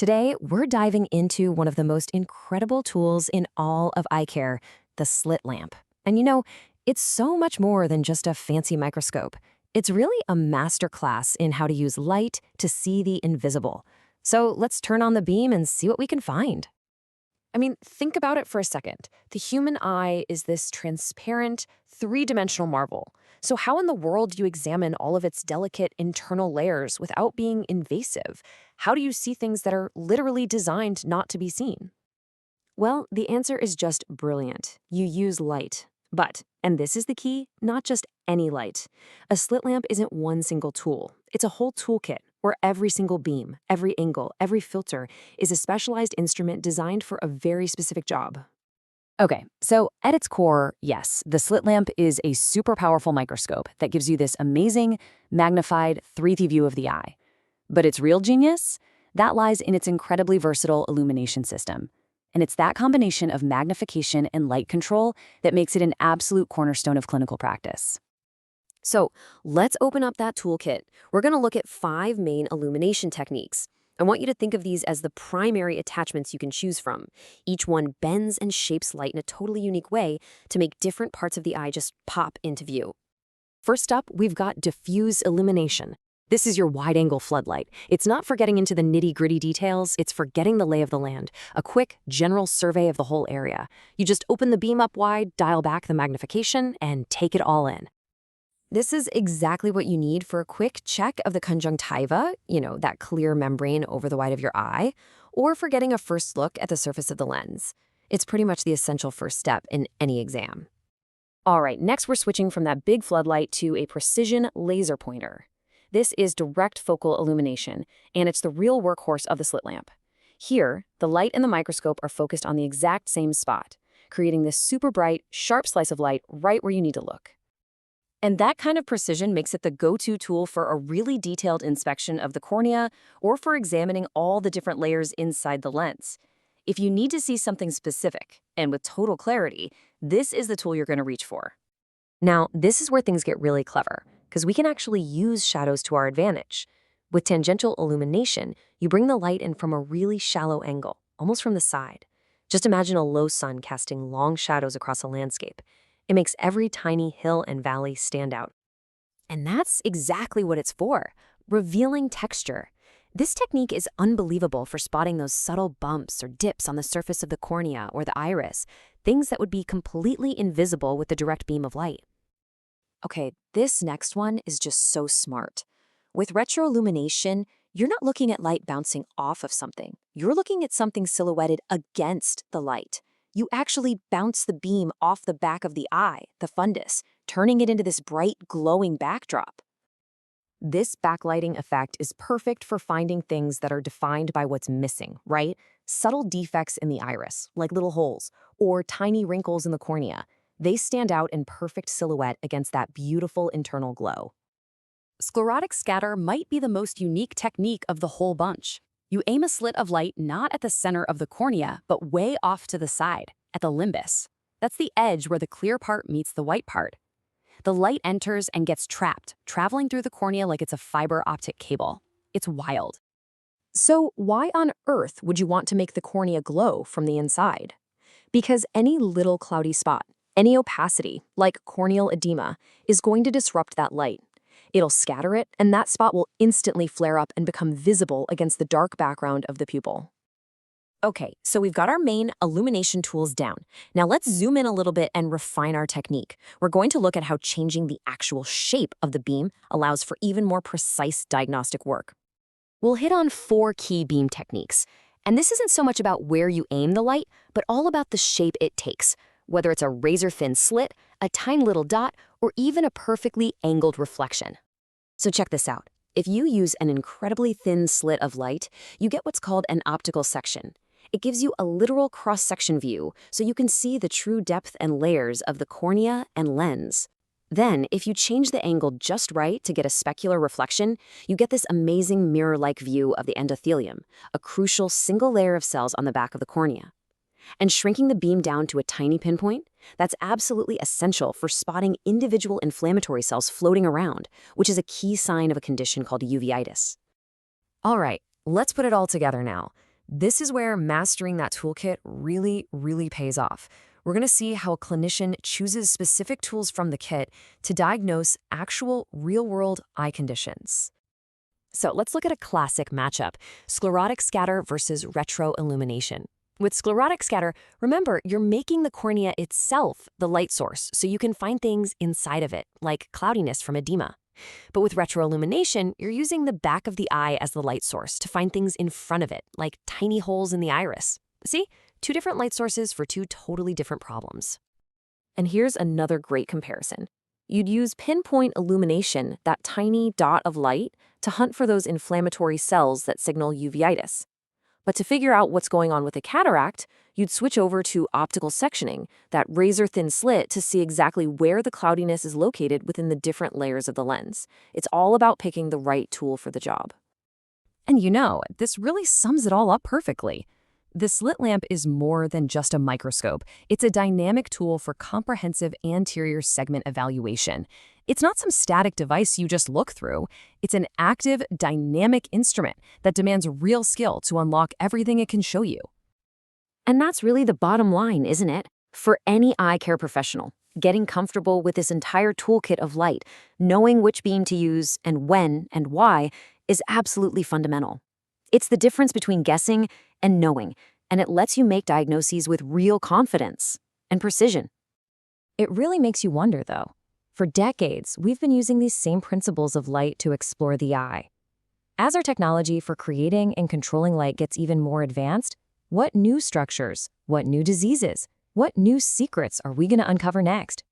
Today, we're diving into one of the most incredible tools in all of eye care, the slit lamp. And it's so much more than just a fancy microscope. It's really a masterclass in how to use light to see the invisible. So let's turn on the beam and see what we can find. I mean, think about it for a second. The human eye is this transparent, three-dimensional marvel. So how in the world do you examine all of its delicate internal layers without being invasive? How do you see things that are literally designed not to be seen? Well, the answer is just brilliant. You use light. But, and this is the key, not just any light. A slit lamp isn't one single tool. It's a whole toolkit where every single beam, every angle, every filter is a specialized instrument designed for a very specific job. Okay, so at its core, yes, the slit lamp is a super powerful microscope that gives you this amazing, magnified 3D view of the eye. But its real genius? That lies in its incredibly versatile illumination system. And it's that combination of magnification and light control that makes it an absolute cornerstone of clinical practice. So let's open up that toolkit. We're going to look at 5 main illumination techniques. I want you to think of these as the primary attachments you can choose from. Each one bends and shapes light in a totally unique way to make different parts of the eye just pop into view. First up, we've got diffuse illumination. This is your wide-angle floodlight. It's not for getting into the nitty-gritty details, it's for getting the lay of the land, a quick, general survey of the whole area. You just open the beam up wide, dial back the magnification, and take it all in. This is exactly what you need for a quick check of the conjunctiva, that clear membrane over the white of your eye, or for getting a first look at the surface of the lens. It's pretty much the essential first step in any exam. All right, next we're switching from that big floodlight to a precision laser pointer. This is direct focal illumination, and it's the real workhorse of the slit lamp. Here, the light and the microscope are focused on the exact same spot, creating this super bright, sharp slice of light right where you need to look. And that kind of precision makes it the go-to tool for a really detailed inspection of the cornea or for examining all the different layers inside the lens. If you need to see something specific and with total clarity, this is the tool you're going to reach for. Now, this is where things get really clever, because we can actually use shadows to our advantage. With tangential illumination, you bring the light in from a really shallow angle, almost from the side. Just imagine a low sun casting long shadows across a landscape. It makes every tiny hill and valley stand out. And that's exactly what it's for, revealing texture. This technique is unbelievable for spotting those subtle bumps or dips on the surface of the cornea or the iris, things that would be completely invisible with the direct beam of light. Okay, this next one is just so smart. With retroillumination, you're not looking at light bouncing off of something. You're looking at something silhouetted against the light. You actually bounce the beam off the back of the eye, the fundus, turning it into this bright, glowing backdrop. This backlighting effect is perfect for finding things that are defined by what's missing, right? Subtle defects in the iris, like little holes, or tiny wrinkles in the cornea. They stand out in perfect silhouette against that beautiful internal glow. Sclerotic scatter might be the most unique technique of the whole bunch. You aim a slit of light not at the center of the cornea, but way off to the side, at the limbus. That's the edge where the clear part meets the white part. The light enters and gets trapped, traveling through the cornea like it's a fiber optic cable. It's wild. So why on earth would you want to make the cornea glow from the inside? Because any little cloudy spot, any opacity, like corneal edema, is going to disrupt that light. It'll scatter it, and that spot will instantly flare up and become visible against the dark background of the pupil. Okay, so we've got our main illumination tools down. Now let's zoom in a little bit and refine our technique. We're going to look at how changing the actual shape of the beam allows for even more precise diagnostic work. We'll hit on 4 key beam techniques. And this isn't so much about where you aim the light, but all about the shape it takes, whether it's a razor-thin slit, a tiny little dot, or even a perfectly angled reflection. So check this out. If you use an incredibly thin slit of light, you get what's called an optical section. It gives you a literal cross-section view, so you can see the true depth and layers of the cornea and lens. Then, if you change the angle just right to get a specular reflection, you get this amazing mirror-like view of the endothelium, a crucial single layer of cells on the back of the cornea. And shrinking the beam down to a tiny pinpoint, that's absolutely essential for spotting individual inflammatory cells floating around, which is a key sign of a condition called uveitis. All right, let's put it all together now. This is where mastering that toolkit really pays off. We're going to see how a clinician chooses specific tools from the kit to diagnose actual real-world eye conditions. So let's look at a classic matchup, sclerotic scatter versus retroillumination. With sclerotic scatter, remember, you're making the cornea itself the light source, so you can find things inside of it, like cloudiness from edema. But with retroillumination, you're using the back of the eye as the light source to find things in front of it, like tiny holes in the iris. See? Two different light sources for two totally different problems. And here's another great comparison. You'd use pinpoint illumination, that tiny dot of light, to hunt for those inflammatory cells that signal uveitis. But to figure out what's going on with a cataract, you'd switch over to optical sectioning, that razor-thin slit, to see exactly where the cloudiness is located within the different layers of the lens. It's all about picking the right tool for the job. And this really sums it all up perfectly. The slit lamp is more than just a microscope. It's a dynamic tool for comprehensive anterior segment evaluation. It's not some static device you just look through. It's an active, dynamic instrument that demands real skill to unlock everything it can show you. And that's really the bottom line, isn't it? For any eye care professional, getting comfortable with this entire toolkit of light, knowing which beam to use and when and why, is absolutely fundamental. It's the difference between guessing and knowing, and it lets you make diagnoses with real confidence and precision. It really makes you wonder, though. For decades, we've been using these same principles of light to explore the eye. As our technology for creating and controlling light gets even more advanced, what new structures, what new diseases, what new secrets are we going to uncover next?